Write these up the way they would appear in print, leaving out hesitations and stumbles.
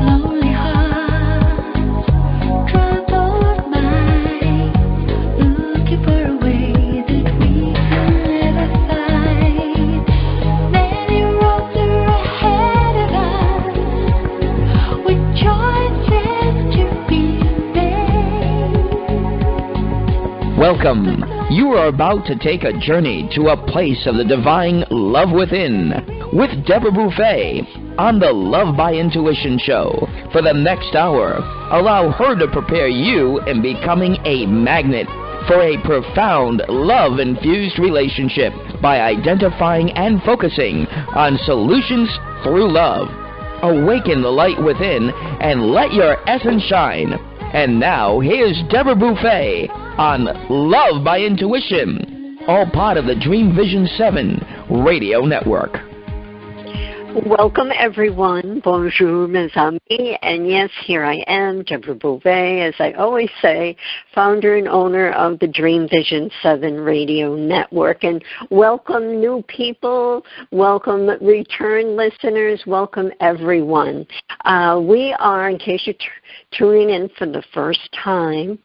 Lonely hearts troubled mind, looking for a way that we can never find. Many roads are ahead of us, with choices to be made. Welcome. You are about to take a journey to a place of the divine love within with Deborah Beauvais on the Love by Intuition show. For the next hour, allow her to prepare you in becoming a magnet for a profound love-infused relationship by identifying and focusing on solutions through love. Awaken the light within and let your essence shine. And now, here's Deborah Beauvais on Love by Intuition, all part of the Dream Vision 7 radio network. Welcome, everyone. Bonjour, mes amis. And yes, here I am, Deborah Beauvais, as I always say, founder and owner of the Dream Vision 7 radio network. And welcome new people, welcome return listeners, welcome everyone. We are, in case you're tuning in for the first time,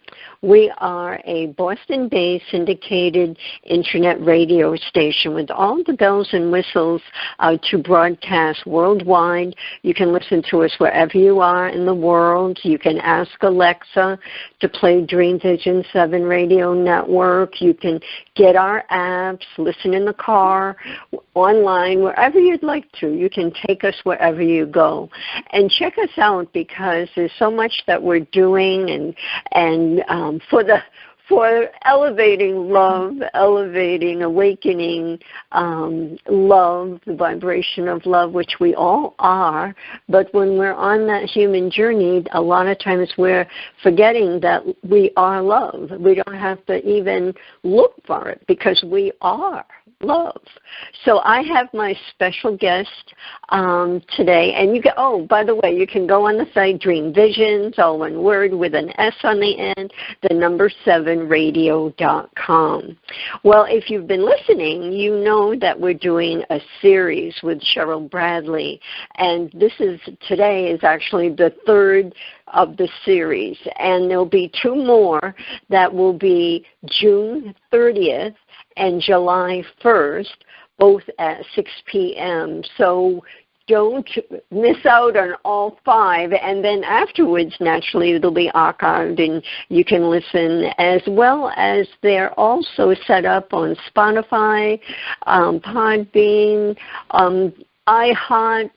we are a Boston-based syndicated internet radio station with all the bells and whistles to broadcast worldwide. You can listen to us wherever you are in the world. You can ask Alexa to play Dream Vision 7 radio network. You can get our apps, listen in the car, online, wherever you'd like to. You can take us wherever you go. And check us out because there's so much that we're doing and for elevating love, elevating, awakening love, the vibration of love, which we all are. But when we're on that human journey, a lot of times we're forgetting that we are love. We don't have to even look for it because we are love. So I have my special guest today, and you can, by the way, you can go on the site Dream Visions, all one word with an S on the end, the number 7radio.com. Well, if you've been listening, you know that we're doing a series with Cheryl Bradley, and today is actually the third of the series, and there'll be two more that will be June 30th and July 1st, both at 6 p.m. So don't miss out on all five. And then afterwards, naturally, it'll be archived and you can listen, as well as they're also set up on Spotify, Podbean, iHeart.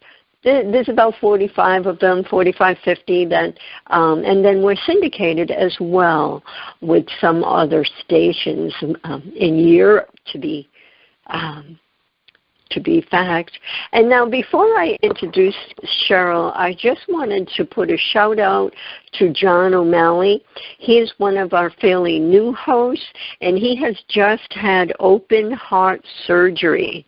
There's about 45 of them, 45, 50, and then we're syndicated as well with some other stations in Europe, to be fact. And now, before I introduce Cheryl, I just wanted to put a shout out to John O'Malley. He is one of our fairly new hosts, and he has just had open heart surgery.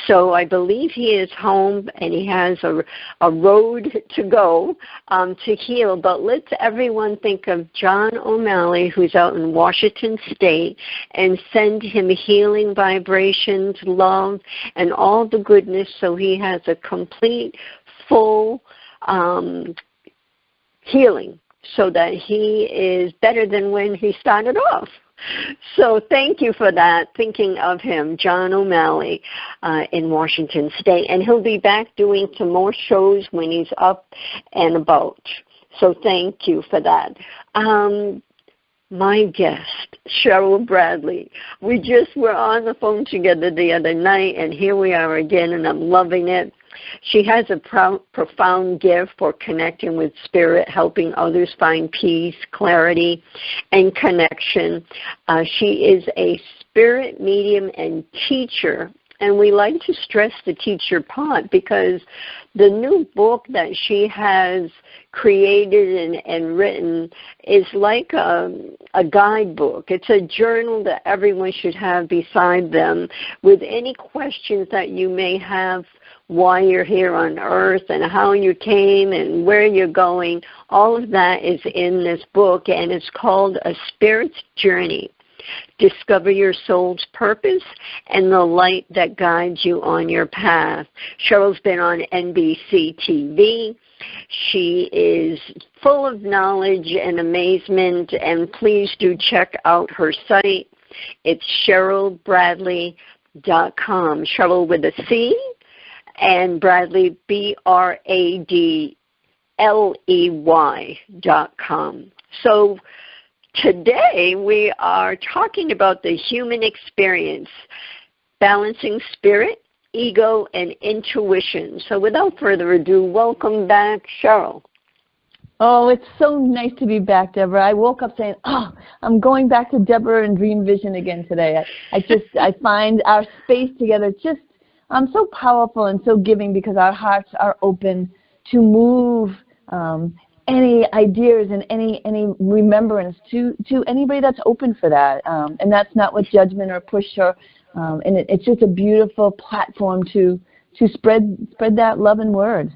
So I believe he is home, and he has a road to go to heal. But let's everyone think of John O'Malley, who's out in Washington State, and send him healing vibrations, love, and all the goodness, so he has a complete, full healing, so that he is better than when he started off. So thank you for that, thinking of him, John O'Malley in Washington State. And he'll be back doing some more shows when he's up and about. So thank you for that. My guest, Cheryl Bradley. We just were on the phone together the other night, and here we are again, and I'm loving it. She has a profound gift for connecting with spirit, helping others find peace, clarity, and connection. She is a spirit medium and teacher, and we like to stress the teacher part because the new book that she has created and written is like a guidebook. It's a journal that everyone should have beside them with any questions that you may have, why you're here on earth and how you came and where you're going. All of that is in this book, and it's called A Spirit's Journey. Discover your soul's purpose and the light that guides you on your path. Cheryl's been on NBC TV. She is full of knowledge and amazement, and please do check out her site. It's CherylBradley.com. Cheryl with a C, and Bradley, BRADLEY.com. So today we are talking about the human experience, balancing spirit, ego, and intuition. So without further ado, welcome back, Cheryl. Oh, it's so nice to be back, Deborah. I woke up saying, oh, I'm going back to Deborah and Dream Vision again today. I find our space together just so powerful and so giving, because our hearts are open to move any ideas and any remembrance to anybody that's open for that. And that's not with judgment or push or and it's just a beautiful platform to spread that love and word.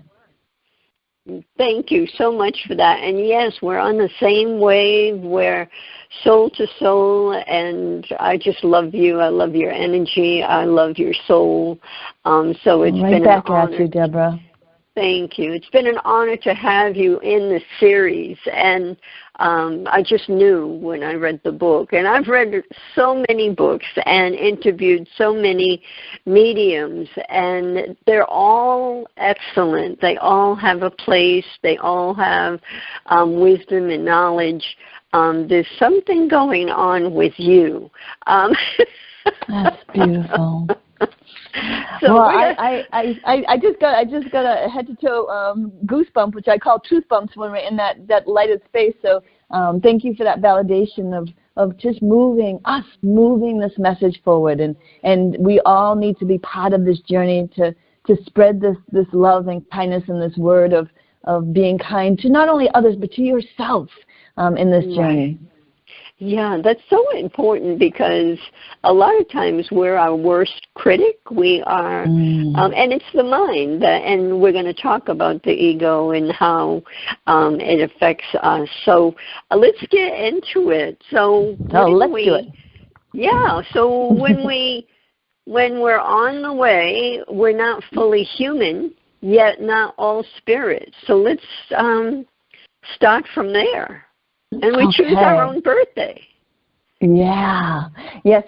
Thank you so much for that. And yes, we're on the same wave. We're soul to soul, and I just love you. I love your energy. I love your soul. So it's right been back an honor. at you, Deborah. Thank you. It's been an honor to have you in the series, and I just knew when I read the book, and I've read so many books and interviewed so many mediums, and they're all excellent. They all have a place. They all have wisdom and knowledge. There's something going on with you. That's beautiful. So well, I just got a head to toe goosebump, which I call truth bumps when we're in that lighted space. So thank you for that validation of just moving this message forward, and we all need to be part of this journey to spread this love and kindness and this word of being kind to not only others but to yourself in this journey. Yeah, that's so important, because a lot of times we're our worst critic. We are, and it's the mind, and we're going to talk about the ego and how it affects us. So let's get into it. So let's do it. Yeah. So when we're on the way, we're not fully human, yet not all spirit. So let's start from there. And we choose our own birthday. Yeah.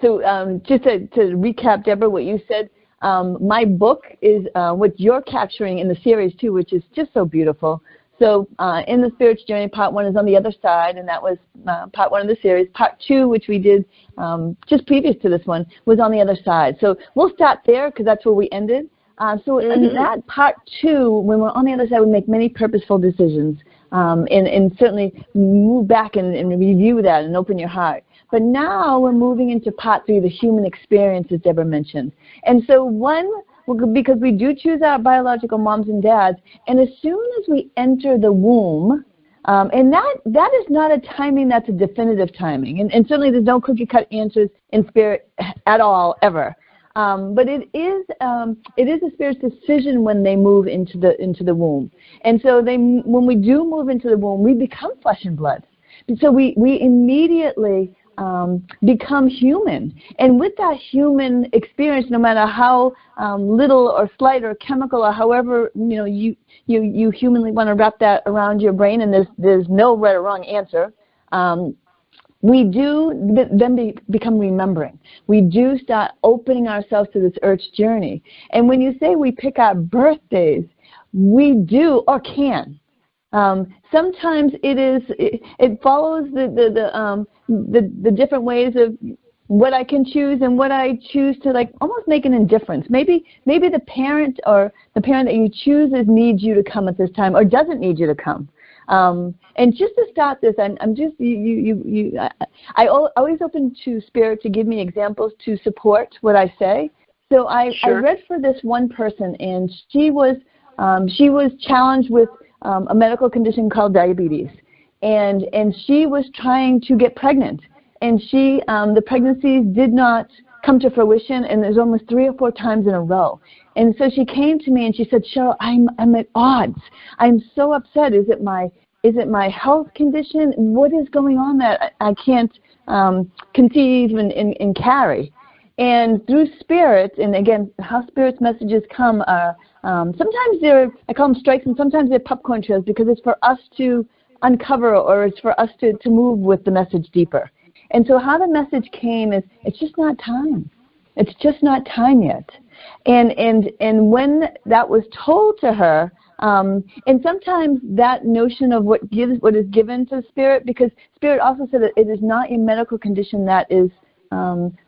So just to recap, Deborah, what you said, my book is what you're capturing in the series too, which is just so beautiful. So in the Spirit's Journey, part 1 is on the other side, and that was part 1 of the series. Part 2, which we did just previous to this one, was on the other side. So we'll start there because that's where we ended. So in that part 2, when we're on the other side, we make many purposeful decisions. And certainly move back and review that and open your heart. But now we're moving into part 3, the human experience, as Deborah mentioned. And so because we do choose our biological moms and dads, and as soon as we enter the womb, and that is not a timing that's a definitive timing. And certainly there's no cookie-cut answers in spirit at all, ever. But it is a spirit's decision when they move into the womb, and so when we do move into the womb, we become flesh and blood. So we immediately become human, and with that human experience, no matter how little or slight or chemical or however you humanly want to wrap that around your brain, and there's no right or wrong answer. We do then become remembering. We do start opening ourselves to this earth's journey. And when you say we pick our birthdays, we do or can. Sometimes it follows the different ways of what I can choose and what I choose to almost make an indifference. Maybe the parent that you choose needs you to come at this time or doesn't need you to come. And just to start this, I always open to Spirit to give me examples to support what I say. So I read for this one person, and she was challenged with a medical condition called diabetes, and she was trying to get pregnant, and the pregnancies did not come to fruition, and there's almost 3 or 4 times in a row. And so she came to me and she said, Cheryl, I'm at odds. I'm so upset. Is it my health condition? What is going on that I can't conceive and carry? And through Spirit, and again, how Spirit's messages come are Sometimes I call them strikes, and sometimes they're popcorn trails because it's for us to uncover or it's for us to move with the message deeper. And so how the message came is it's just not time. It's just not time yet. And when that was told to her, and sometimes that notion of what is given to Spirit, because Spirit also said that it is not a medical condition that is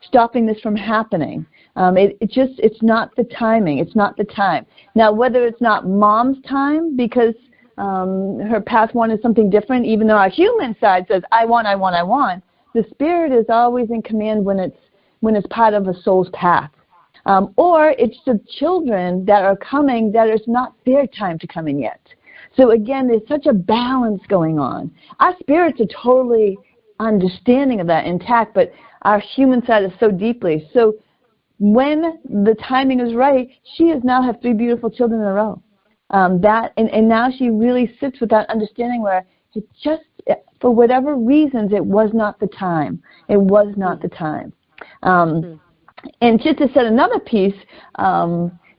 stopping this from happening. It's not the timing. It's not the time. Now, whether it's not Mom's time because her path one is something different, even though our human side says, I want, the Spirit is always in command when it's part of a soul's path. Or it's the children that are coming that it's not their time to come in yet. So again, there's such a balance going on. Our spirits are totally understanding of that intact, but our human side is so deeply. So when the timing is right, she has now had 3 beautiful children in a row. And now she really sits with that understanding where it just, for whatever reasons, it was not the time. It was not the time. And just to set another piece,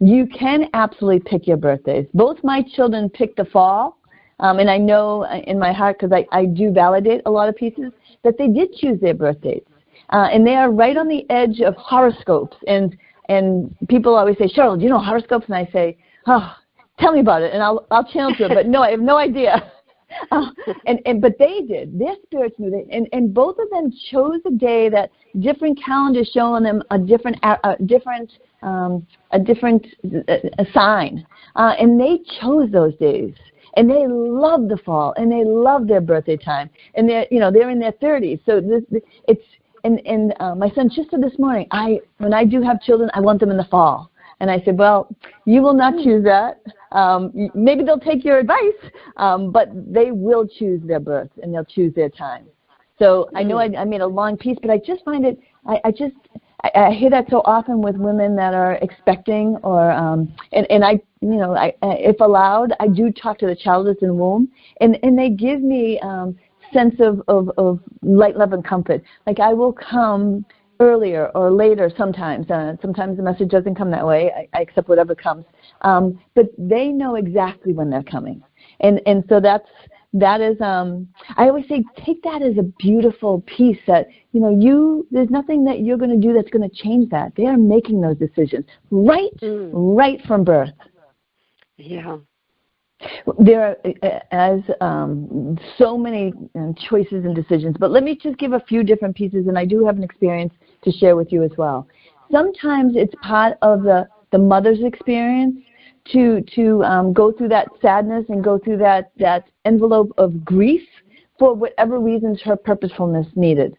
you can absolutely pick your birthdays. Both my children picked the fall, and I know in my heart, because I do validate a lot of pieces, that they did choose their birthdays. And they are right on the edge of horoscopes. And people always say, Cheryl, do you know horoscopes? And I say, oh, tell me about it, and I'll channel to it. But no, I have no idea. But they did. Their spirits knew that, and both of them chose a day that different calendars showing them a different sign, and they chose those days. And they love the fall, and they love their birthday time, and they're in their 30s. So my son just said this morning, when I do have children, I want them in the fall. And I said, well, you will not choose that. Maybe they'll take your advice, but they will choose their birth and they'll choose their time. So I know I made a long piece, but I just find it, I hear that so often with women that are expecting or, and I, if allowed, I do talk to the child that's in the womb, and they give me sense of light, love, and comfort. Like I will come earlier or later sometimes. Sometimes the message doesn't come that way. I accept whatever comes. But they know exactly when they're coming. And so that is, I always say, take that as a beautiful piece that, there's nothing that you're going to do that's going to change that. They are making those decisions right from birth. Yeah. There are as so many choices and decisions, but let me just give a few different pieces, and I do have an experience to share with you as well. Sometimes it's part of the mother's experience to go through that sadness and go through that envelope of grief for whatever reasons her purposefulness needed.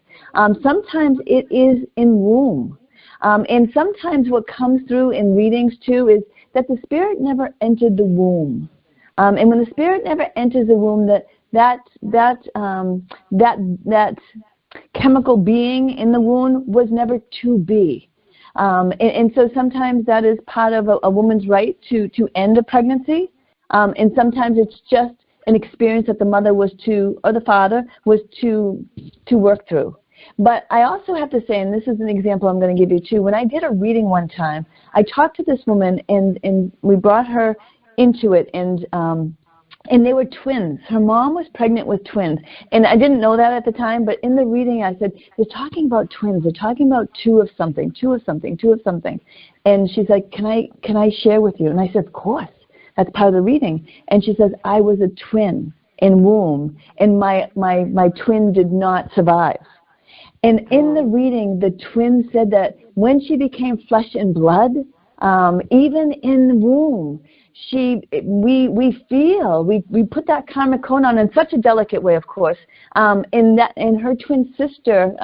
Sometimes it is in womb. And sometimes what comes through in readings too is that the spirit never entered the womb. And when the spirit never enters the womb, that chemical being in the womb was never to be. And so sometimes that is part of a woman's right to end a pregnancy. And sometimes it's just an experience that the mother was or the father was to work through. But I also have to say, and this is an example I'm going to give you too, when I did a reading one time, I talked to this woman and we brought her into it, and they were twins. Her mom was pregnant with twins, and I didn't know that at the time, but in the reading I said, they're talking about twins, they're talking about two of something, and she's like, can I share with you? And I said, of course, that's part of the reading. And she says, I was a twin in womb, and my twin did not survive. And in the reading, the twin said that when she became flesh and blood, even in the womb, we put that karmic cone on in such a delicate way, of course. And her twin sister,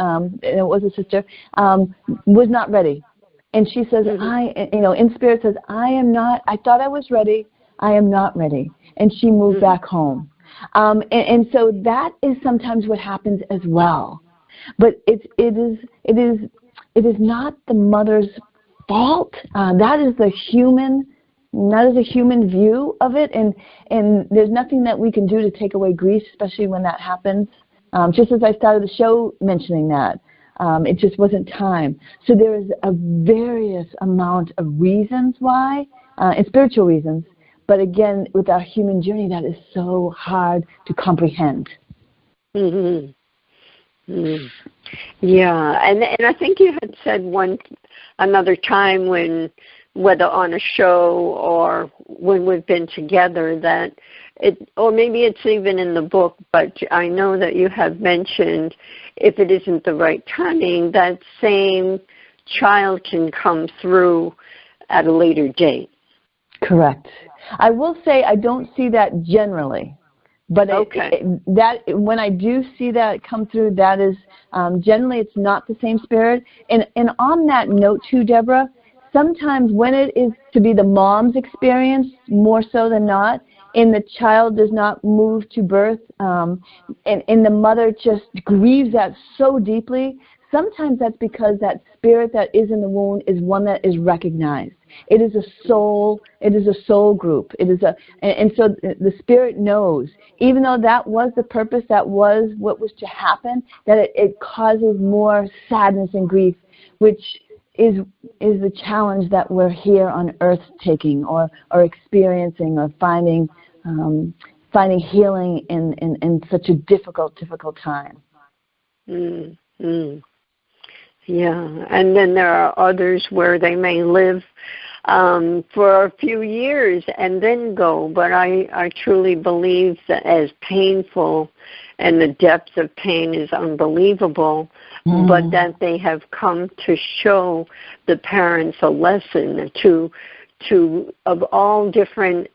it was a sister, was not ready. And she says, in spirit says, I thought I was ready. I am not ready. And she moved back home. And so that is sometimes what happens as well. But it is not the mother's fault. That is a human view of it, and there's nothing that we can do to take away grief, especially when that happens. Just as I started the show mentioning that, it just wasn't time. So there is a various amount of reasons why and spiritual reasons. But again, with our human journey, that is so hard to comprehend. Mm-hmm. Mm. Yeah, and I think you had said another time when, whether on a show or when we've been together, that or maybe it's even in the book, but I know that you have mentioned if it isn't the right timing, that same child can come through at a later date. Correct. I will say I don't see that generally. But okay. That when I do see that come through, that is generally it's not the same spirit. And on that note too, Deborah, sometimes when it is to be the mom's experience more so than not, and the child does not move to birth, and the mother just grieves that so deeply, sometimes that's because that spirit that is in the womb is one that is recognized. It is a soul. It is a soul group. It is and so the spirit knows, even though that was the purpose, that was what was to happen, that it causes more sadness and grief, which is the challenge that we're here on earth taking or experiencing or finding healing in such a difficult time. Mm-hmm. Yeah, and then there are others where they may live for a few years and then go. But I truly believe that as painful, and the depth of pain is unbelievable, but that they have come to show the parents a lesson to of all different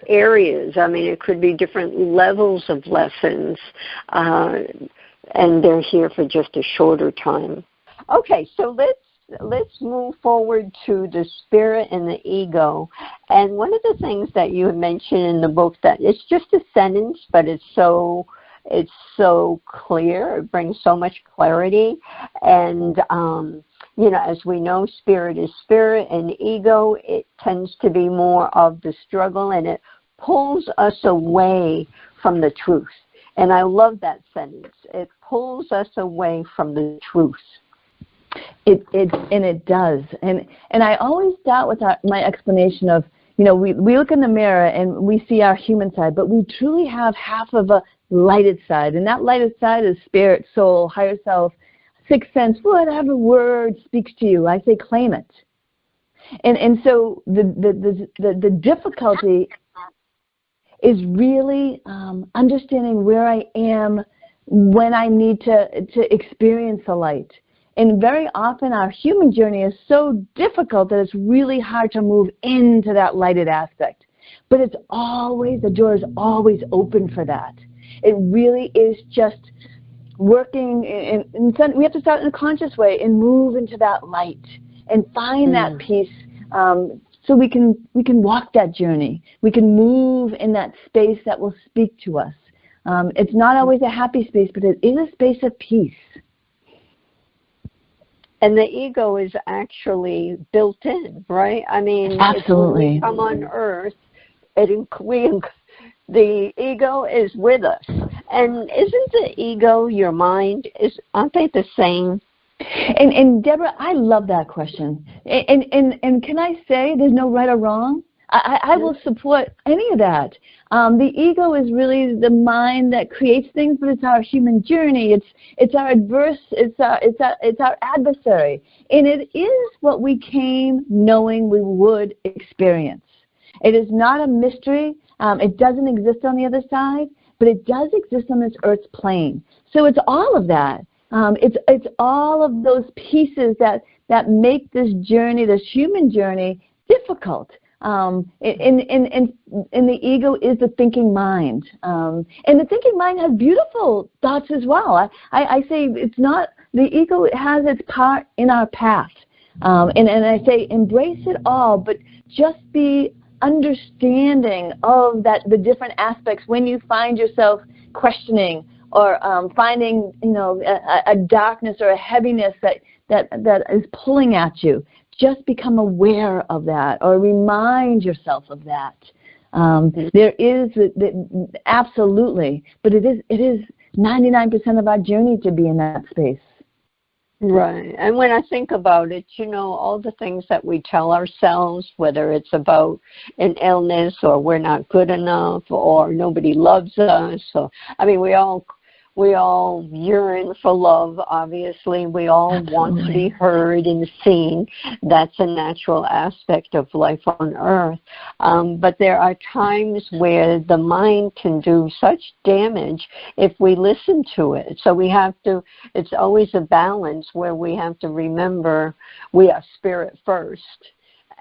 areas. I mean, it could be different levels of lessons, and they're here for just a shorter time. Okay, so let's move forward to the spirit and the ego. And one of the things that you mentioned in the book, that it's just a sentence, but it's so clear. It brings so much clarity. And as we know, spirit is spirit, and ego, it tends to be more of the struggle, and it pulls us away from the truth. And I love that sentence. It pulls us away from the truth. It does, and I always start with my explanation of, we look in the mirror and we see our human side, but we truly have half of a lighted side, and that lighted side is spirit, soul, higher self, sixth sense, whatever word speaks to you. I say claim it, and so the difficulty is really understanding where I am when I need to experience the light. And very often our human journey is so difficult that it's really hard to move into that lighted aspect. But it's always, the door is always open for that. It really is just working, and we have to start in a conscious way and move into that light and find that peace, so we can walk that journey. We can move in that space that will speak to us. It's not always a happy space, but it is a space of peace. And the ego is actually built in, right? I mean, absolutely. When we come on Earth, the ego is with us. And isn't the ego your mind? Aren't they the same? And Deborah, I love that question. And can I say there's no right or wrong? I will support any of that. The ego is really the mind that creates things, but it's our human journey. It's our it's our adversary, and it is what we came knowing we would experience. It is not a mystery. It doesn't exist on the other side, but it does exist on this Earth's plane. So it's all of that. It's all of those pieces that make this journey, this human journey, difficult. And the ego is the thinking mind. And the thinking mind has beautiful thoughts as well. I say it's not, the ego has its part in our path. And I say embrace it all, but just be understanding of the different aspects when you find yourself questioning or finding, a darkness or a heaviness that is pulling at you. Just become aware of that, or remind yourself of that. There is absolutely, but it is 99% of our journey to be in that space. Right. And when I think about it, all the things that we tell ourselves, whether it's about an illness or we're not good enough or nobody loves us, or we all yearn for love, obviously. We all Absolutely. want to be heard and seen. That's a natural aspect of life on earth. But there are times where the mind can do such damage if we listen to it. So it's always a balance where we have to remember we are spirit first.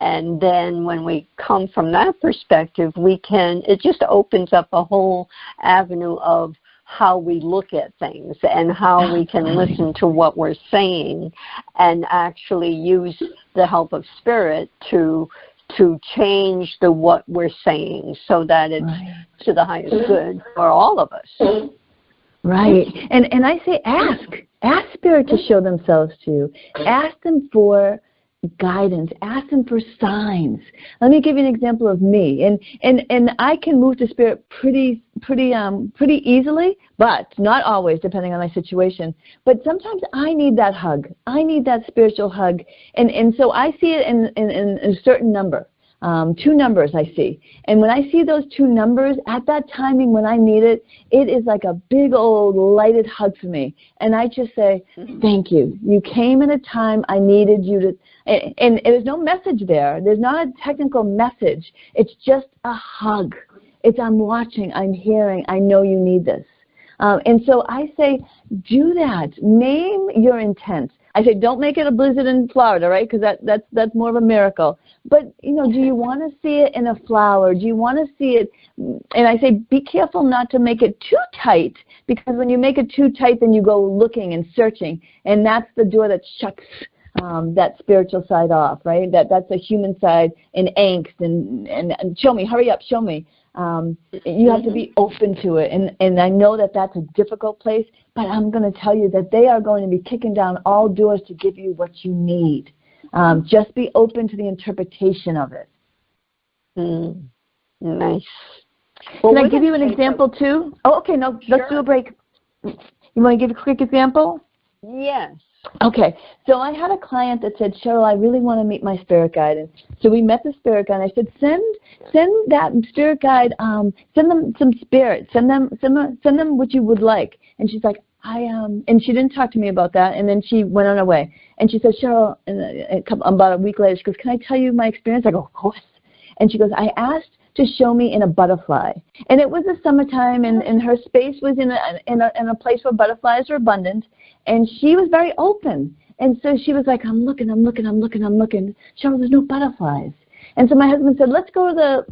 And then when we come from that perspective, it just opens up a whole avenue of how we look at things and how we can listen to what we're saying and actually use the help of spirit to change what we're saying so that it's to the highest good for all of us. Right. And I say ask spirit to show themselves to you. Ask them for guidance. Ask them for signs. Let me give you an example of me. And I can move to spirit pretty easily, but not always, depending on my situation. But sometimes I need that hug. I need that spiritual hug. And so I see it in a certain number. 2 numbers I see. And when I see those 2 numbers, at that timing when I need it, it is like a big old lighted hug for me. And I just say, thank you. You came in a time I needed you to, and there's no message there. There's not a technical message. It's just a hug. It's I'm watching, I'm hearing, I know you need this. And so I say, do that. Name your intent. I say, don't make it a blizzard in Florida, right? Because that's more of a miracle. But, do you want to see it in a flower? Do you want to see it? And I say, be careful not to make it too tight, because when you make it too tight, then you go looking and searching. And that's the door that shuts that spiritual side off, right? That's the human side in angst and show me, hurry up, show me. You have to be open to it. And I know that's a difficult place, but I'm going to tell you that they are going to be kicking down all doors to give you what you need. Just be open to the interpretation of it. Nice. Well, can I give you an example too? Oh, okay, no, sure. Let's do a break. You want to give a quick example? Yes. Okay, so I had a client that said, Cheryl, I really want to meet my spirit guide. And so we met the spirit guide, and I said, send that spirit guide, send them some spirit, send them what you would like. And she's like, and she didn't talk to me about that, and then she went on her way. And she said, Cheryl, about a week later, she goes, can I tell you my experience? I go, of course. And she goes, I asked to show me in a butterfly. And it was the summertime, and her space was in a place where butterflies are abundant, and she was very open. And so she was like, I'm looking. Cheryl, there's no butterflies. And so my husband said, let's go to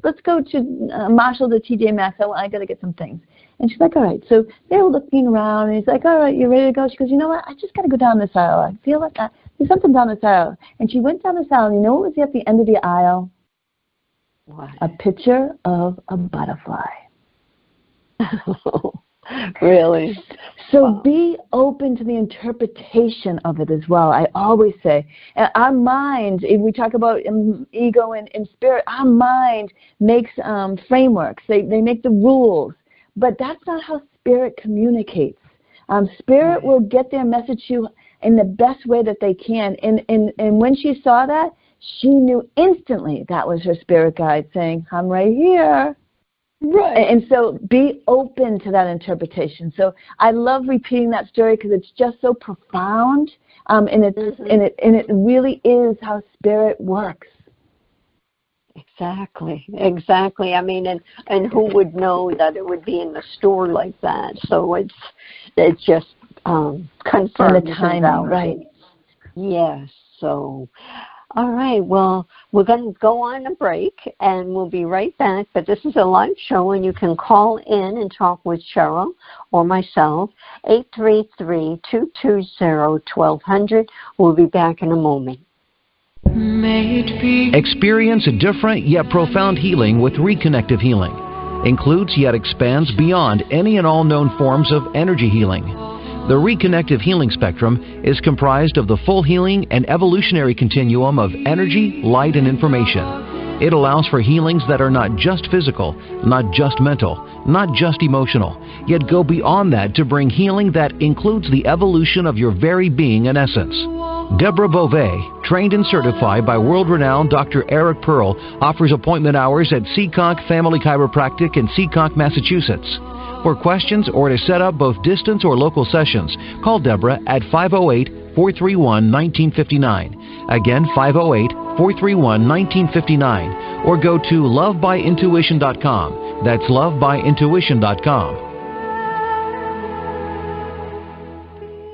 Marshall, the TJ Maxx. I got to get some things. And she's like, all right. So they were looking around, and he's like, all right, you ready to go? She goes, you know what? I just got to go down this aisle. I feel like there's something down this aisle. And she went down this aisle, and you know what was at the end of the aisle? What? A picture of a butterfly. Really? So wow. Be open to the interpretation of it as well. I always say, our mind, if we talk about ego and spirit, our mind makes frameworks. They make the rules. But that's not how spirit communicates. Spirit will get their message to you in the best way that they can. And when she saw that, she knew instantly that was her spirit guide saying, I'm right here. Right. And so be open to that interpretation. So I love repeating that story because it's just so profound, and it really is how spirit works. Exactly. I mean, and who would know that it would be in the store like that? So it's just confirmed. And the timing, right? Yes. So, all right. Well, we're going to go on a break, and we'll be right back. But this is a live show, and you can call in and talk with Cheryl or myself. 833-220-1200. We'll be back in a moment. Experience a different yet profound healing with Reconnective Healing. Includes yet expands beyond any and all known forms of energy healing. The Reconnective Healing spectrum is comprised of the full healing and evolutionary continuum of energy, light, and information. It allows for healings that are not just physical, not just mental, not just emotional, yet go beyond that to bring healing that includes the evolution of your very being and essence. Deborah Beauvais, trained and certified by world-renowned Dr. Eric Pearl, offers appointment hours at Seekonk Family Chiropractic in Seekonk, Massachusetts. For questions or to set up both distance or local sessions, call Deborah at 508-431-1959. Again, 508-431-1959. Or go to lovebyintuition.com. That's lovebyintuition.com.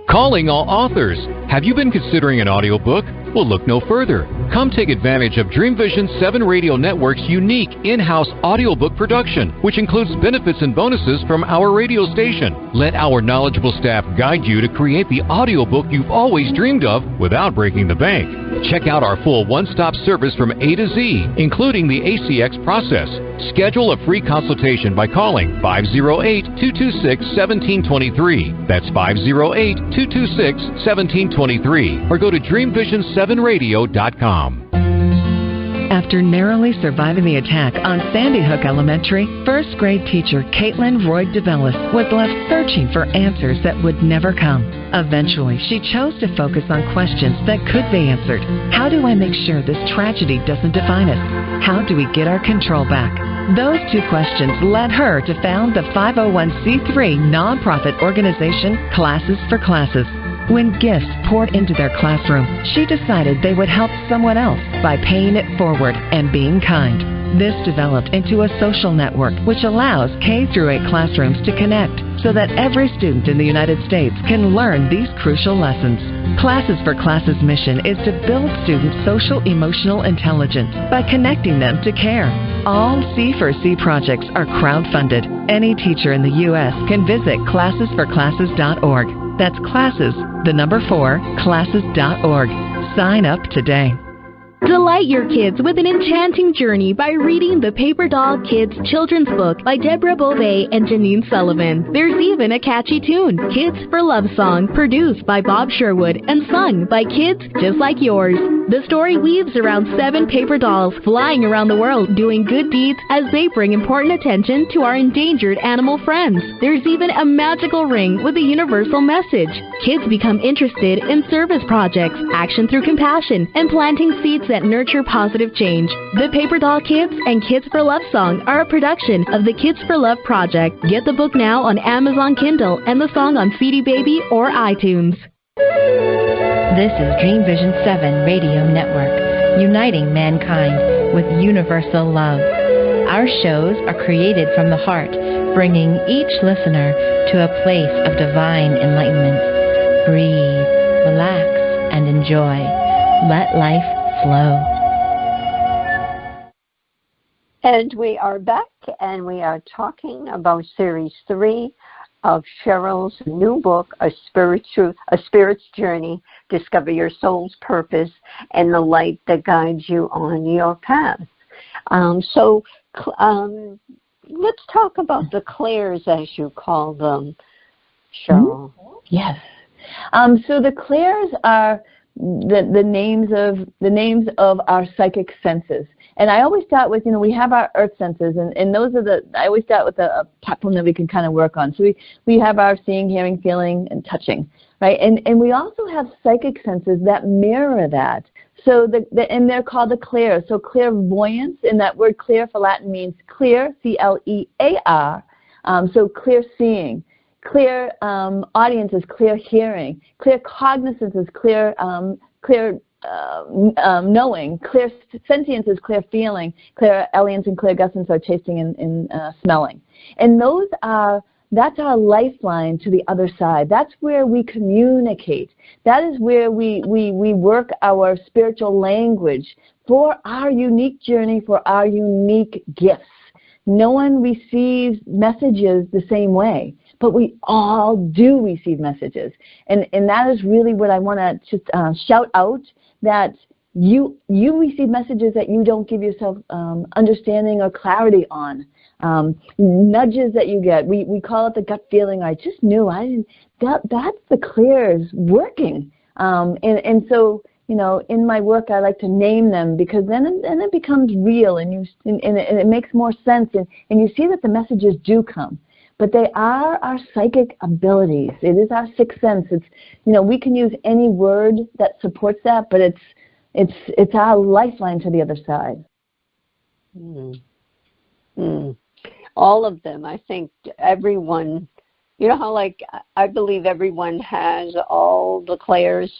Calling all authors. Have you been considering an audiobook? Well, look no further. Come take advantage of Dream Vision 7 Radio Network's unique in-house audiobook production, which includes benefits and bonuses from our radio station. Let our knowledgeable staff guide you to create the audiobook you've always dreamed of without breaking the bank. Check out our full one-stop service from A to Z, including the ACX process. Schedule a free consultation by calling 508-226-1723. That's 508-226-1723. Or go to dreamvision7radio.com. After narrowly surviving the attack on Sandy Hook Elementary, first grade teacher Caitlin Roy DeVellis was left searching for answers that would never come. Eventually, she chose to focus on questions that could be answered. How do I make sure this tragedy doesn't define us? How do we get our control back? Those two questions led her to found the 501c3 nonprofit organization Classes for Classes. When gifts poured into their classroom, she decided they would help someone else by paying it forward and being kind. This developed into a social network which allows K-8 classrooms to connect so that every student in the United States can learn these crucial lessons. Classes for Classes' mission is to build students' social-emotional intelligence by connecting them to care. All C4C projects are crowd-funded. Any teacher in the U.S. can visit classesforclasses.org. That's classes, the number 4, classes.org. Sign up today. Delight your kids with an enchanting journey by reading the Paper Doll Kids children's book by Deborah Beauvais and Janine Sullivan. There's even a catchy tune, Kids for Love Song, produced by Bob Sherwood and sung by kids just like yours. The story weaves around 7 paper dolls flying around the world doing good deeds as they bring important attention to our endangered animal friends. There's even a magical ring with a universal message. Kids become interested in service projects, action through compassion, and planting seeds that nurture positive change. The Paper Doll Kids and Kids for Love Song are a production of the Kids for Love Project. Get the book now on Amazon Kindle and the song on CD Baby or iTunes. This is Dream Vision 7 Radio Network, uniting mankind with universal love. Our shows are created from the heart, bringing each listener to a place of divine enlightenment. Breathe, relax, and enjoy. Let life flow. And we are back, and we are talking about Series 3 of Cheryl's new book, A Spirit's Journey, Discover Your Soul's Purpose and the Light That Guides You on Your Path. So let's talk about the clairs, as you call them, Cheryl. Yes. So the clairs are the names of our psychic senses. And I always start with, we have our earth senses, and those are I always start with a platform that we can kind of work on. So we have our seeing, hearing, feeling, and touching, right? And we also have psychic senses that mirror that. So and they're called the clairs. So clairvoyance, and that word clair for Latin means clear, C-L-E-A-R. So clear seeing. Clear audience is clear hearing. Clear cognizance is clear knowing. Clear sentience is clear feeling. Clear aliens and clear gustance are tasting and smelling. And that's our lifeline to the other side. That's where we communicate. That is where we work our spiritual language for our unique journey, for our unique gifts. No one receives messages the same way, but we all do receive messages. And that is really what I want to just shout out, that you receive messages that you don't give yourself understanding or clarity on. Nudges that you get. We call it the gut feeling. I just knew. That's the clairs working. And so, in my work, I like to name them, because then it becomes real, and it makes more sense, and you see that the messages do come. But they are our psychic abilities. It is our sixth sense. It's, we can use any word that supports that, but it's our lifeline to the other side. All of them. I think everyone, how I believe everyone has all the clairs,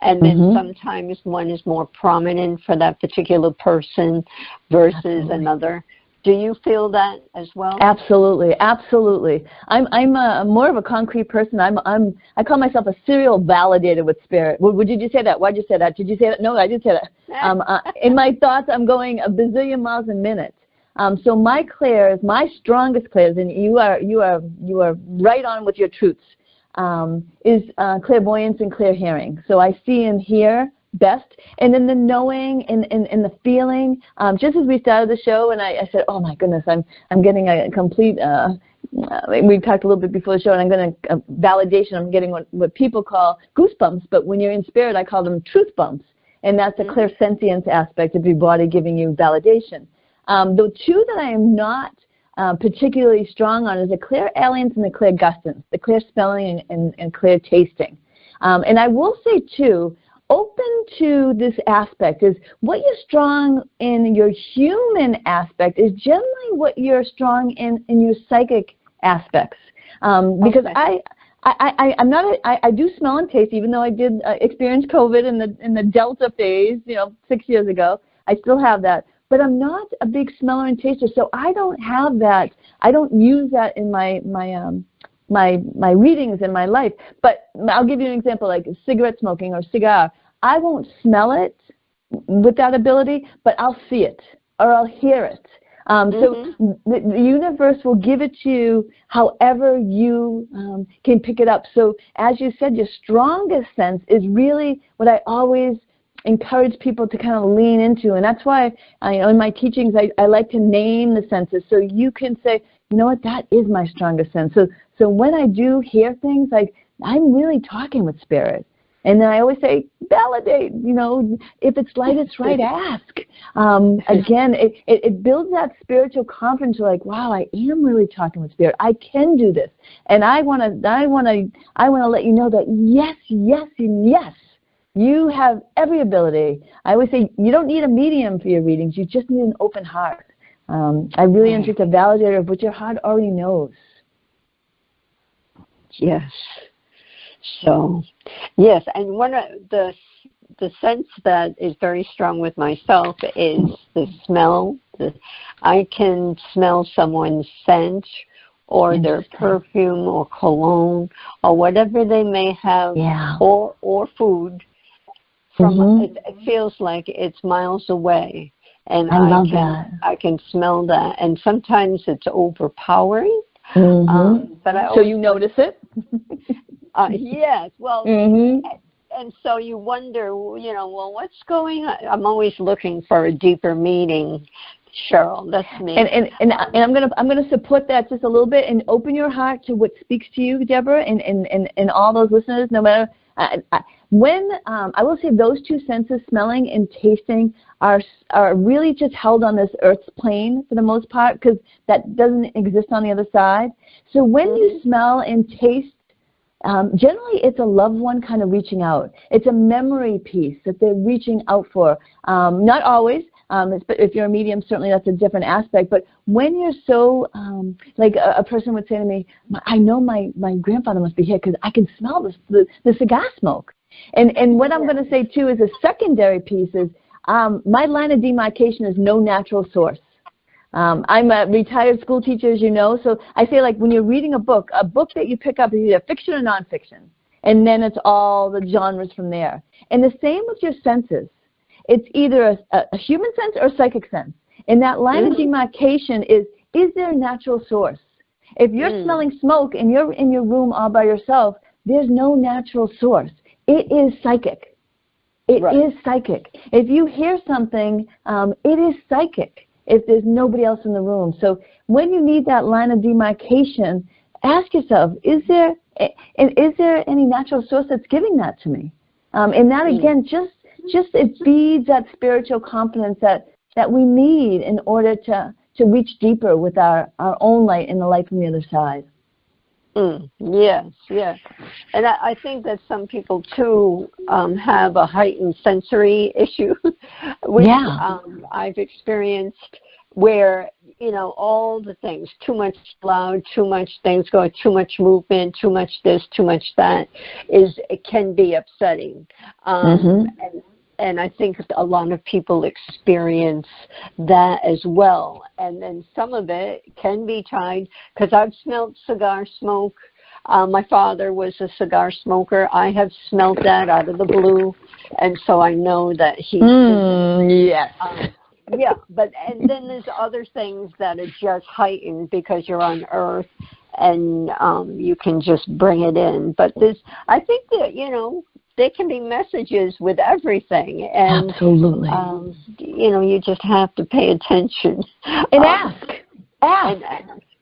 and then sometimes one is more prominent for that particular person versus another. Do you feel that as well? Absolutely. I'm more of a concrete person. I call myself a serial validator with spirit. Did you say that? Why did you say that? Did you say that? No, I did say that. In my thoughts, I'm going a bazillion miles a minute. So my clairs, my strongest clairs, and you are right on with your truths, is clairvoyance and clear hearing. So I see and hear best, and then the knowing and the feeling. Just as we started the show, and I said, oh my goodness, I'm getting a complete. We talked a little bit before the show, and I'm getting a validation. I'm getting what people call goosebumps, but when you're in spirit, I call them truth bumps, and that's a clairsentience aspect of your body giving you validation. The two that I am not particularly strong on is the clairalience and the clairgustance, the clear smelling and clear tasting. And I will say, too, open to this aspect is what you're strong in your human aspect is generally what you're strong in your psychic aspects. Because I'm not. I do smell and taste, even though I did experience COVID in the Delta phase, 6 years ago. I still have that. But I'm not a big smeller and taster, so I don't have that. I don't use that in my readings in my life. But I'll give you an example, like cigarette smoking or cigar. I won't smell it with that ability, but I'll see it or I'll hear it. So the universe will give it to you however you can pick it up. So as you said, your strongest sense is really what I always encourage people to kind of lean into, and that's why in my teachings I like to name the senses, so you can say, what, that is my strongest sense. So when I do hear things, I'm really talking with spirit, and then I always say, validate. If it's right, it's right. Ask. Again, it builds that spiritual confidence. You're like, wow, I am really talking with spirit. I can do this, and I want to let you know that yes, and yes. You have every ability. I always say you don't need a medium for your readings. You just need an open heart. I really am just a validator of what your heart already knows. Yes. So, yes, and one of the sense that is very strong with myself is the smell. I can smell someone's scent or their perfume or cologne or whatever they may have, or food. It feels like it's miles away, and I can smell that, and sometimes it's overpowering. But so you notice it? Yes. Well, and so you wonder, well, what's going on? I'm always looking for a deeper meaning. Cheryl, that's me. And I'm gonna support that just a little bit and open your heart to what speaks to you, Deborah, and all those listeners. No matter when I will say those two senses, smelling and tasting, are really just held on this Earth's plane for the most part, because that doesn't exist on the other side. So when you smell and taste, generally it's a loved one kind of reaching out. It's a memory piece that they're reaching out for. Not always. If you're a medium, certainly that's a different aspect. But when you're so, like a person would say to me, I know my grandfather must be here because I can smell the cigar smoke. And what I'm going to say, too, is a secondary piece is my line of demarcation is no natural source. I'm a retired school teacher, as you know, so I say, like, when you're reading a book that you pick up is either fiction or nonfiction, and then it's all the genres from there. And the same with your senses. It's either a human sense or a psychic sense. And that line of demarcation is there a natural source? If you're smelling smoke and you're in your room all by yourself, there's no natural source. It is psychic. It is psychic. If you hear something, it is psychic if there's nobody else in the room. So when you need that line of demarcation, ask yourself, is there any natural source that's giving that to me? And that, again, just it feeds that spiritual confidence that we need in order to reach deeper with our own light and the light from the other side. Yes. And I think that some people, too, have a heightened sensory issue, which I've experienced, where, all the things, too much loud, too much things going, too much movement, too much this, too much that, it can be upsetting. And I think a lot of people experience that as well. And then some of it can be tied, because I've smelled cigar smoke. My father was a cigar smoker. I have smelled that out of the blue, and so I know that he's... yes. And then there's other things that are just heightened because you're on Earth, and you can just bring it in. But I think that, there can be messages with everything, and absolutely, you just have to pay attention and ask.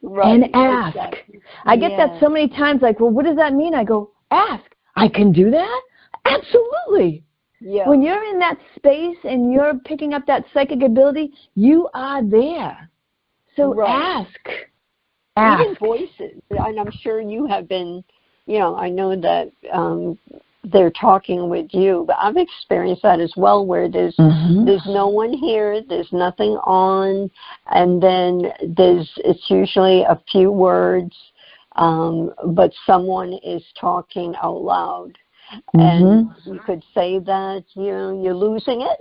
Right. And ask. Exactly. I get that so many times. Like, well, what does that mean? I go, ask. I can do that. Absolutely. Yeah. When you're in that space and you're picking up that psychic ability, you are there. So ask. Even voices, and I'm sure you have been. I know that. They're talking with you, but I've experienced that as well, where there's no one here, there's nothing on, and then it's usually a few words, but someone is talking out loud, and you could say that you're losing it,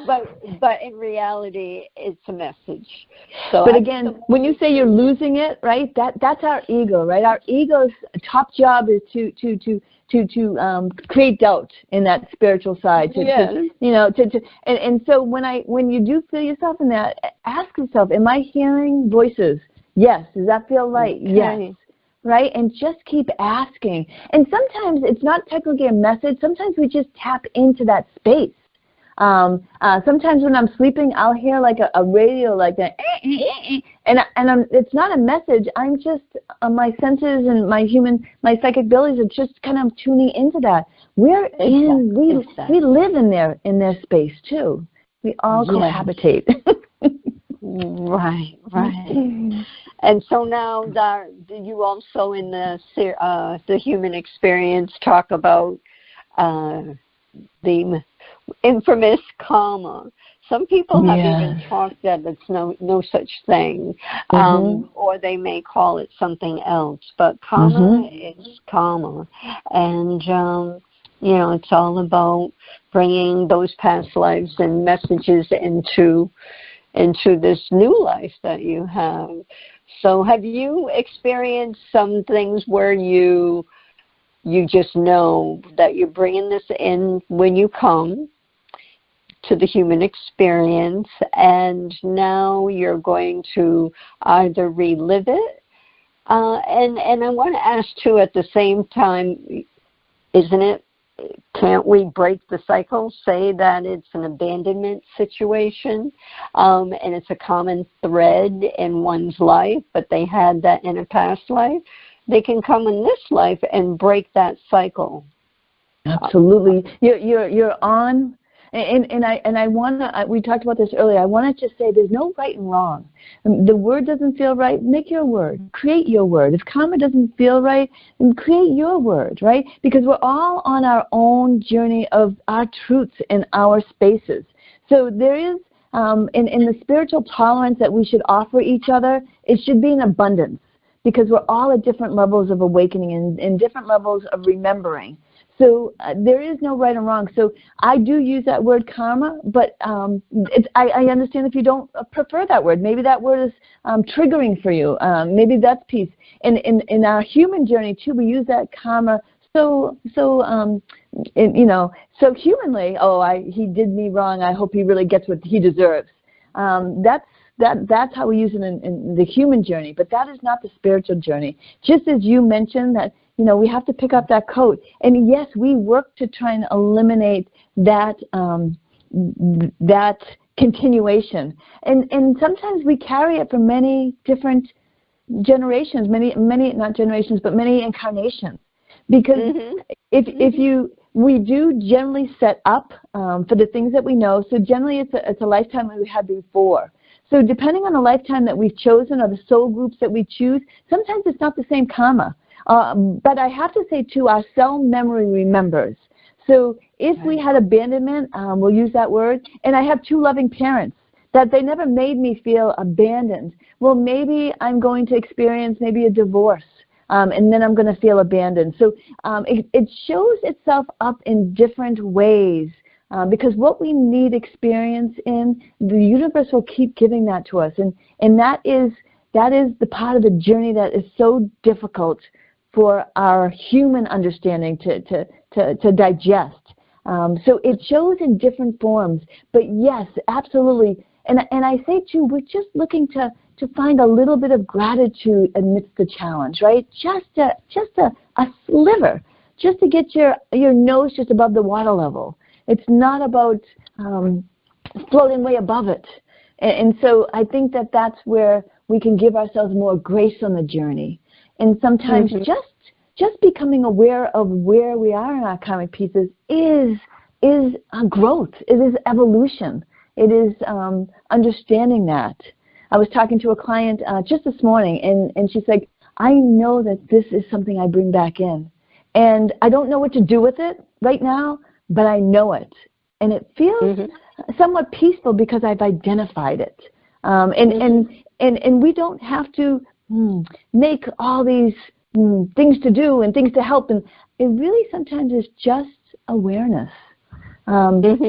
but in reality, it's a message. So, but again, when you say you're losing it, right? That's our ego, right? Our ego's top job is to create doubt in that spiritual side. And so when you do feel yourself in that, ask yourself, am I hearing voices? Yes. Does that feel right? Okay. Yes. Right? And just keep asking. And sometimes it's not technically a message. Sometimes we just tap into that space. Sometimes when I'm sleeping, I'll hear like a radio like that, and it's not a message. I'm just my senses and my psychic abilities are just kind of tuning into that. We live in their space too. We all cohabitate. Right. And so now you also in the human experience talk about the infamous karma. Some people have even talked that it's no such thing, or they may call it something else. But karma is karma, and it's all about bringing those past lives and messages into this new life that you have. So, have you experienced some things where you just know that you're bringing this in when you come to the human experience, and now you're going to either relive it, and I want to ask too at the same time, can't we break the cycle, say that it's an abandonment situation, and it's a common thread in one's life, but they had that in a past life? They can come in this life and break that cycle. Absolutely. You're on, and I want to, we talked about this earlier, I want to just say there's no right and wrong. The word doesn't feel right, make your word. Create your word. If karma doesn't feel right, then create your word, right? Because we're all on our own journey of our truths in our spaces. So there is, in the spiritual tolerance that we should offer each other, it should be in abundance. Because we're all at different levels of awakening and different levels of remembering. So there is no right and wrong. So I do use that word karma, but I understand if you don't prefer that word. Maybe that word is triggering for you. Maybe that's peace. And in our human journey, too, we use that karma so humanly. He did me wrong. I hope he really gets what he deserves. That's how we use it in the human journey, but that is not the spiritual journey. Just as you mentioned that, we have to pick up that coat. And yes, we work to try and eliminate that continuation. And sometimes we carry it for many different generations, many not generations, but many incarnations. Because if you we do generally set up for the things that we know. So generally it's a lifetime that we had before. So depending on the lifetime that we've chosen or the soul groups that we choose, sometimes it's not the same karma. But I have to say, too, our cell memory remembers. So if we had abandonment, we'll use that word, and I have 2 loving parents, that they never made me feel abandoned. Well, maybe I'm going to experience maybe a divorce, and then I'm going to feel abandoned. So it shows itself up in different ways, because what we need experience in, the universe will keep giving that to us. And that is the part of the journey that is so difficult for our human understanding to digest. So it shows in different forms. But yes, absolutely. And I say, too, we're just looking to find a little bit of gratitude amidst the challenge, right? Just a sliver, just to get your nose just above the water level. It's not about floating way above it. And so I think that's where we can give ourselves more grace on the journey. And sometimes just becoming aware of where we are in our karmic pieces is a growth. It is evolution. It is understanding that. I was talking to a client just this morning, and she's like, I know that this is something I bring back in. And I don't know what to do with it right now, but I know it. And it feels somewhat peaceful because I've identified it. And we don't have to make all these things to do and things to help. And it really sometimes is just awareness.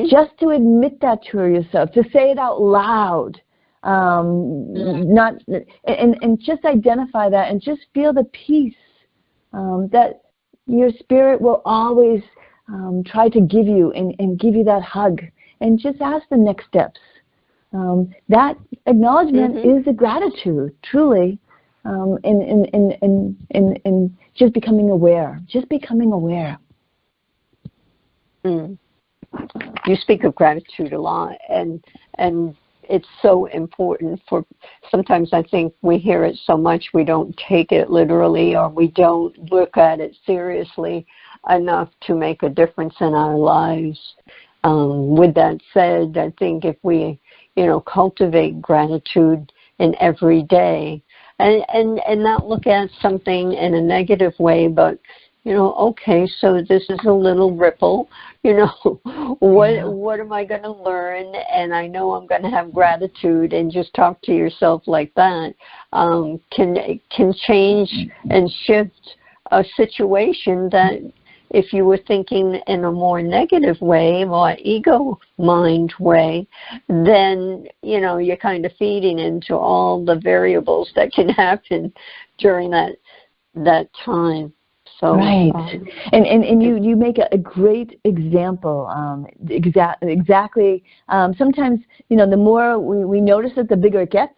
Just to admit that to yourself, to say it out loud, not and just identify that and just feel the peace that your spirit will always try to give you and give you that hug, and just ask the next steps. That acknowledgement is a gratitude, truly, and just becoming aware. You speak of gratitude a lot, and it's so important. For sometimes I think we hear it so much we don't take it literally, or we don't look at it seriously enough to make a difference in our lives. With that said, I think if we, cultivate gratitude in every day, and not look at something in a negative way, but okay, so this is a little ripple, what am I going to learn? And I know I'm going to have gratitude, and just talk to yourself like that can change and shift a situation that if you were thinking in a more negative way, more ego mind way, then, you're kind of feeding into all the variables that can happen during that time. So, right. And you make a great example. Exactly. Sometimes, the more we notice it, the bigger it gets.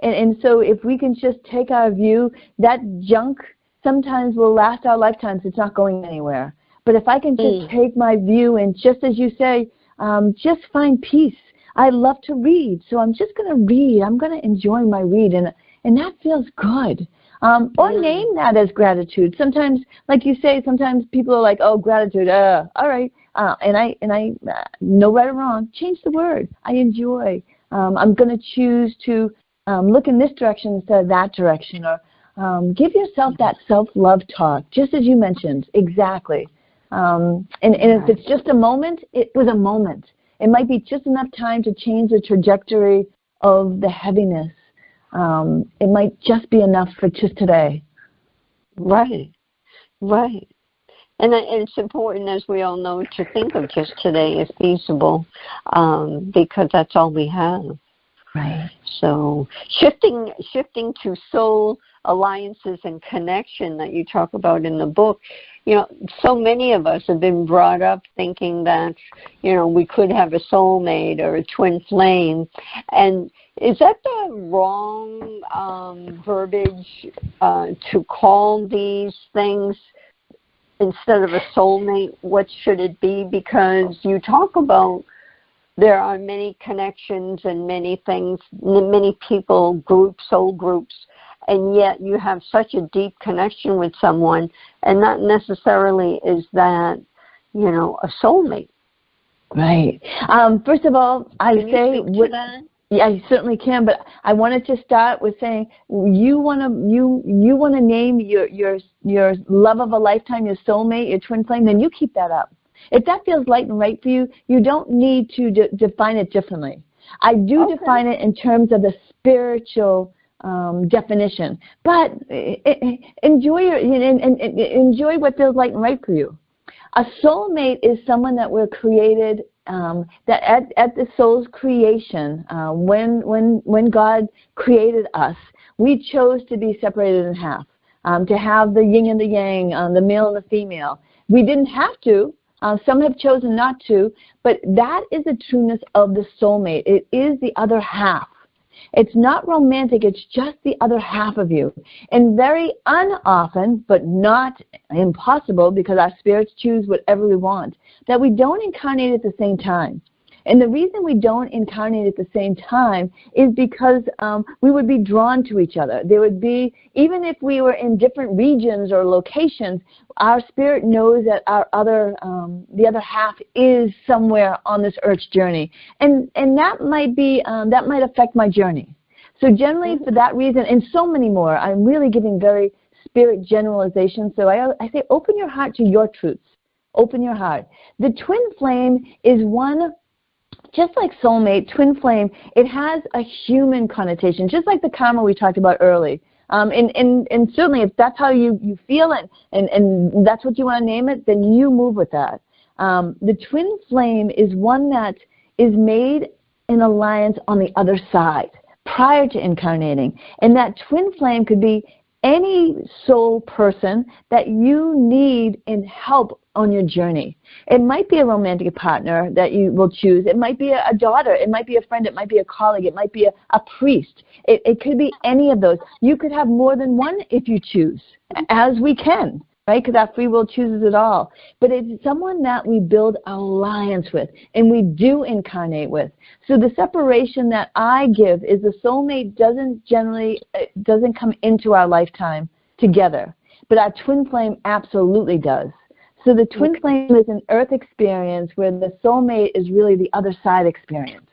And so if we can just take our view, that junk sometimes will last our lifetimes. It's not going anywhere. But if I can just take my view and, just as you say, just find peace. I love to read, so I'm just going to read. I'm going to enjoy my read, and that feels good. Or name that as gratitude. Sometimes, like you say, sometimes people are like, "Oh, gratitude, all right." And I, no right or wrong. Change the word. I enjoy. I'm going to choose to look in this direction instead of that direction, or give yourself that self-love talk, just as you mentioned. Exactly. And if it's just a moment, it was a moment. It might be just enough time to change the trajectory of the heaviness. It might just be enough for just today. Right. And it's important, as we all know, to think of just today as feasible, because that's all we have. Right. So shifting to soul alliances and connection that you talk about in the book, so many of us have been brought up thinking that, we could have a soulmate or a twin flame. And is that the wrong verbiage to call these things instead of a soulmate? What should it be? Because you talk about there are many connections and many things, many people, groups, soul groups, and yet you have such a deep connection with someone, and not necessarily is that a soulmate? Right. First of all, I Can say you speak to that? Yeah, I certainly can, but I wanted to start with saying you want to name your love of a lifetime, your soulmate, your twin flame, then you keep that up. If that feels light and right for you, you don't need to define it differently. I do define it in terms of the spiritual definition, but enjoy enjoy what feels light and right for you. A soulmate is someone that we're created. That at the soul's creation, when God created us, we chose to be separated in half, to have the yin and the yang, the male and the female. We didn't have to. Some have chosen not to, but that is the trueness of the soulmate. It is the other half. It's not romantic, it's just the other half of you. And very unoften, but not impossible, because our spirits choose whatever we want, that we don't incarnate at the same time. And the reason we don't incarnate at the same time is because we would be drawn to each other. There would be, even if we were in different regions or locations, our spirit knows that the other half is somewhere on this earth's journey, and that might affect my journey. So generally, for that reason, and so many more, I'm really giving very spirit generalizations. So I say, open your heart to your truths. Open your heart. The twin flame is one. Just like soulmate, twin flame, it has a human connotation, just like the karma we talked about early. And certainly if that's how you feel it and that's what you want to name it, then you move with that. The twin flame is one that is made in alliance on the other side prior to incarnating. And that twin flame could be any soul person that you need in help on your journey. It might be a romantic partner that you will choose. It might be a daughter. It might be a friend. It might be a colleague. It might be a priest. It could be any of those. You could have more than one if you choose, as we can, right? Because our free will chooses it all. But it's someone that we build alliance with and we do incarnate with. So the separation that I give is the soulmate doesn't come into our lifetime together. But our twin flame absolutely does. So the twin flame is an earth experience where the soulmate is really the other side experience.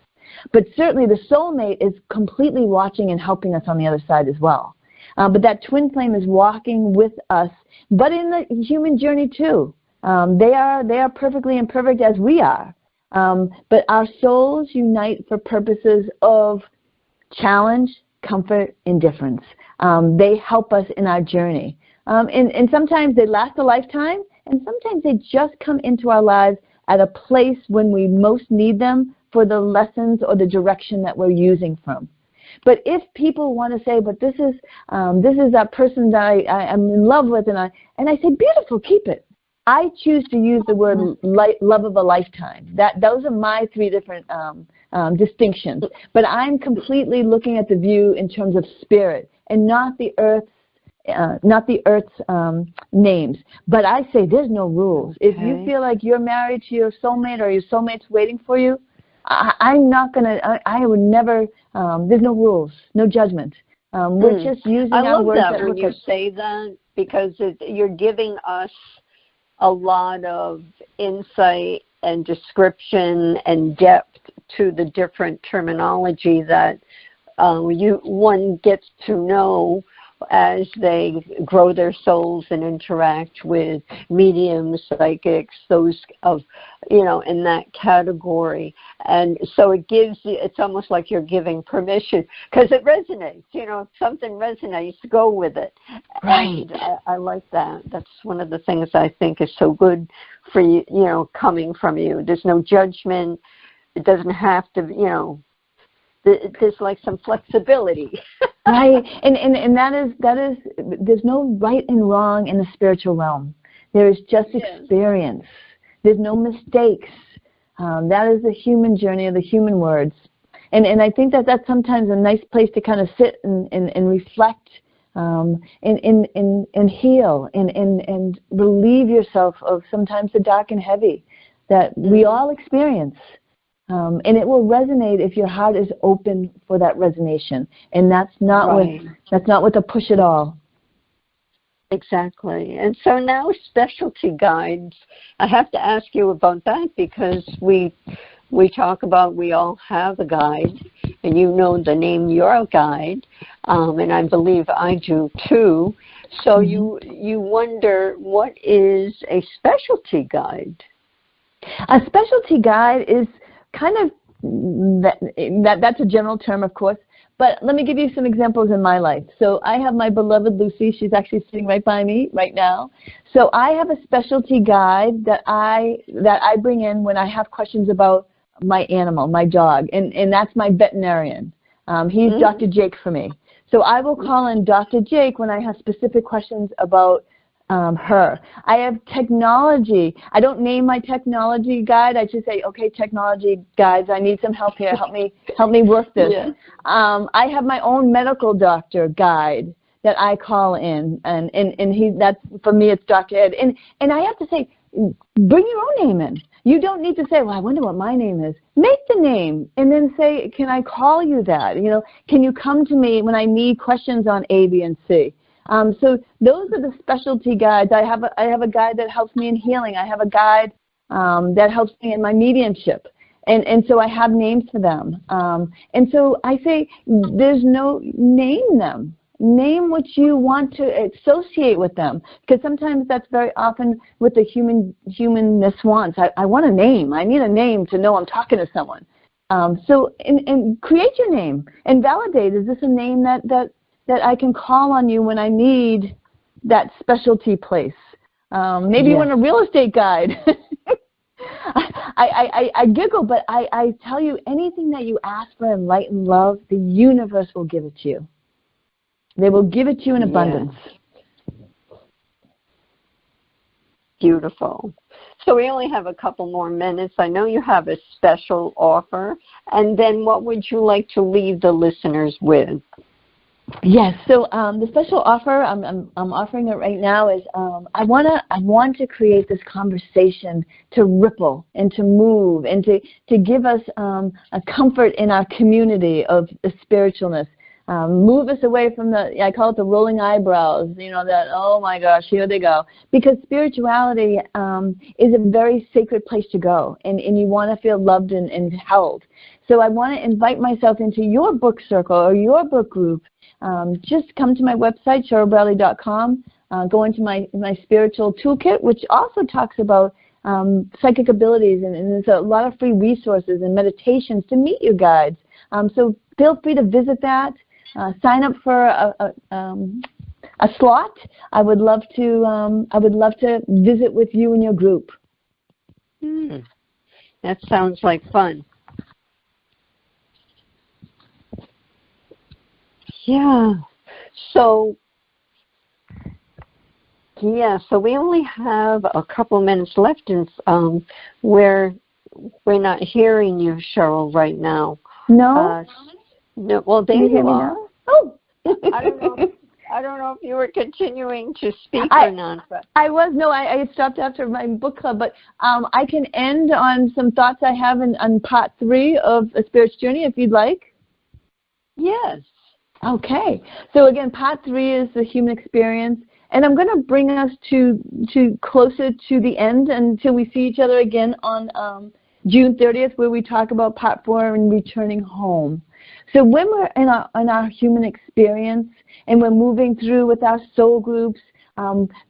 But certainly the soulmate is completely watching and helping us on the other side as well. But that twin flame is walking with us, but in the human journey too. They are perfectly imperfect as we are. But our souls unite for purposes of challenge, comfort, and difference. They help us in our journey. And sometimes they last a lifetime, and sometimes they just come into our lives at a place when we most need them for the lessons or the direction that we're using from. But if people want to say, but this is that person that I'm in love with, and I say, beautiful, keep it. I choose to use the word love of a lifetime. Those are my three different distinctions. But I'm completely looking at the view in terms of spirit and not the earth's names. But I say there's no rules. If you feel like you're married to your soulmate or your soulmate's waiting for you, I'm not going to, I would never, there's no rules, no judgment. We're just using our words. I love that when you say that, because you're giving us a lot of insight and description and depth to the different terminology that one gets to know as they grow their souls and interact with mediums, psychics, those of, in that category. And so it gives you, it's almost like you're giving permission, because it resonates, if something resonates, go with it. Right. And I like that. That's one of the things I think is so good for you, coming from you. There's no judgment. It doesn't have to, there's like some flexibility. Right, and that is, there's no right and wrong in the spiritual realm. There is just experience. There's no mistakes. That is the human journey of the human words. And I think that's sometimes a nice place to kind of sit and reflect and heal and relieve yourself of sometimes the dark and heavy that we all experience. And it will resonate if your heart is open for that resonation, and that's not with a push at all. Exactly. And so now specialty guides. I have to ask you about that because we talk about we all have a guide, and you know the name your guide, and I believe I do too. So you wonder, what is a specialty guide? A specialty guide is kind of that's a general term, of course. But let me give you some examples in my life. So I have my beloved Lucy. She's actually sitting right by me right now. So I have a specialty guide that I bring in when I have questions about my animal, my dog, and that's my veterinarian. He's Dr. Jake for me. So I will call in Dr. Jake when I have specific questions about her. I have technology. I don't name my technology guide. I just say, okay, technology guides, I need some help here. Help me work this. Yeah. I have my own medical doctor guide that I call in, and that's, for me, it's Dr. Ed. And I have to say, bring your own name in. You don't need to say, well, I wonder what my name is. Make the name and then say, can I call you that? You know, can you come to me when I need questions on A, B, and C? So those are the specialty guides. I have a guide that helps me in healing. I have a guide that helps me in my mediumship. And so I have names for them. And so I say there's no, name them. Name what you want to associate with them. Because sometimes that's very often what the humanness wants. I want a name. I need a name to know I'm talking to someone. So create your name and validate, is this a name that I can call on you when I need that specialty place. Maybe you want a real estate guide. I giggle, but I tell you, anything that you ask for in light and love, the universe will give it to you. They will give it to you in abundance. Beautiful. So we only have a couple more minutes. I know you have a special offer. And then what would you like to leave the listeners with? Yes. So the special offer I'm offering it right now is I want to create this conversation to ripple and to move and to give us a comfort in our community of spiritualness. Move us away from I call it the rolling eyebrows, that, oh my gosh, here they go. Because spirituality is a very sacred place to go, and you want to feel loved and held. So I want to invite myself into your book circle or your book group. Just come to my website, CherylBradley.com, go into my spiritual toolkit, which also talks about psychic abilities, and there's a lot of free resources and meditations to meet your guides. So feel free to visit that. Sign up for a slot. I would love to visit with you and your group. That sounds like fun. Yeah. So we only have a couple minutes left, and we're not hearing you, Cheryl, right now. No. No. Well, there you are. Oh. I don't know if you were continuing to speak or not. But I was. No, I stopped after my book club, but I can end on some thoughts I have on part 3 of A Spirit's Journey, if you'd like. Yes. Okay. So again, part 3 is the human experience, and I'm going to bring us to closer to the end until we see each other again on June 30th, where we talk about part 4 and returning home. So when we're in our human experience and we're moving through with our soul groups,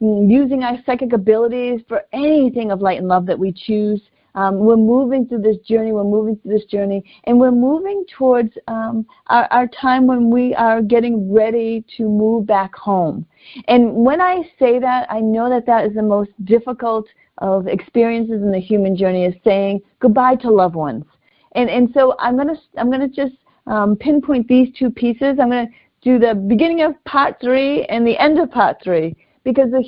using our psychic abilities for anything of light and love that we choose, we're moving through this journey, and we're moving towards our time when we are getting ready to move back home. And when I say that, I know that is the most difficult of experiences in the human journey, is saying goodbye to loved ones. And so I'm gonna just pinpoint these 2 pieces. I'm gonna do the beginning of part 3 and the end of part 3, because our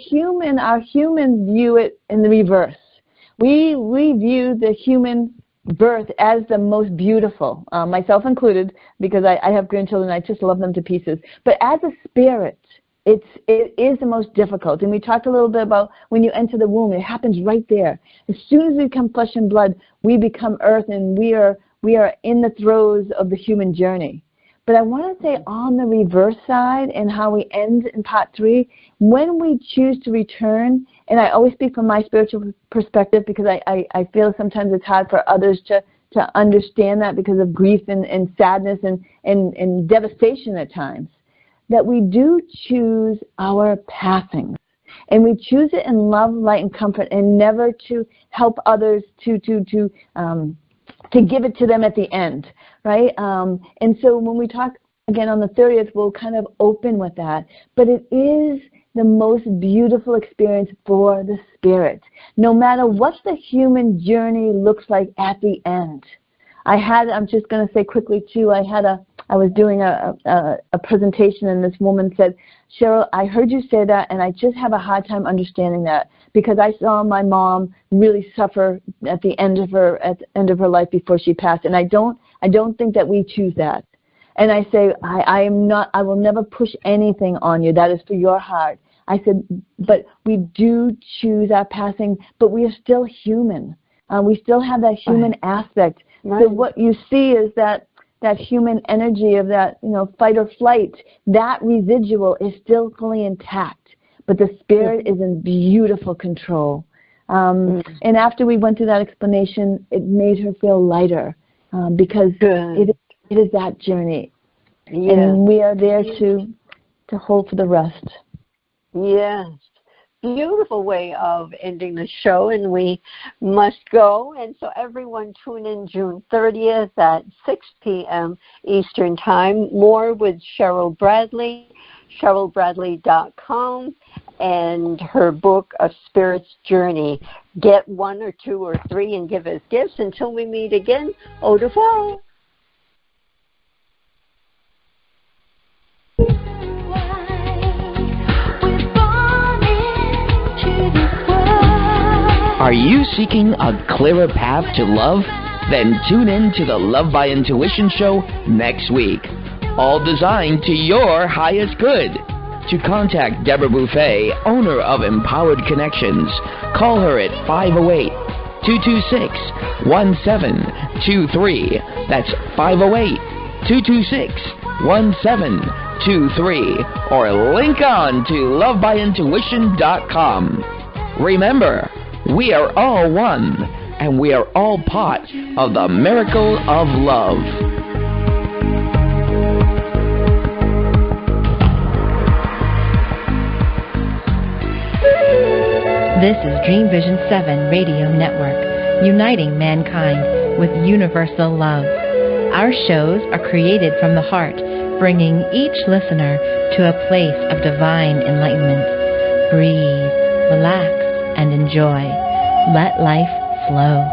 humans view it in the reverse. We view the human birth as the most beautiful, myself included, because I have grandchildren. I just love them to pieces. But as a spirit, it is the most difficult. And we talked a little bit about when you enter the womb, it happens right there. As soon as we become flesh and blood, we become earth, and we are in the throes of the human journey. But I want to say on the reverse side and how we end in part 3, when we choose to return, and I always speak from my spiritual perspective because I feel sometimes it's hard for others to understand that because of grief and sadness and devastation at times, that we do choose our passings. And we choose it in love, light, and comfort, and never to help others to give it to them at the end, right? And so when we talk again on the 30th, we'll kind of open with that. But it is the most beautiful experience for the spirit, no matter what the human journey looks like at the end. I'm just going to say quickly too, I was doing a presentation, and this woman said, Cheryl, I heard you say that, and I just have a hard time understanding that because I saw my mom really suffer at the end of her life before she passed, and I don't think that we choose that. And I say, I will never push anything on you. That is for your heart. I said, but we do choose our passing, but we are still human. We still have that human aspect. Right. So what you see is that human energy of that, fight or flight, that residual is still fully intact, but the spirit is in beautiful control. And after we went through that explanation, it made her feel lighter because it is that journey. Yeah. And we are there to hold for the rest. Yes. Beautiful way of ending the show, and we must go. And so everyone tune in June 30th at 6 p.m. Eastern Time. More with Cheryl Bradley, CherylBradley.com, and her book, A Spirit's Journey. Get 1 or 2 or 3 and give us gifts. Until we meet again, au revoir. Are you seeking a clearer path to love? Then tune in to the Love by Intuition show next week. All designed to your highest good. To contact Deborah Beauvais, owner of Empowered Connections, call her at 508-226-1723. That's 508-226-1723. Or link on to lovebyintuition.com. Remember, we are all one, and we are all part of the miracle of love. This is Dream Vision 7 Radio Network, uniting mankind with universal love. Our shows are created from the heart, bringing each listener to a place of divine enlightenment. Breathe, relax, and enjoy. Let life flow.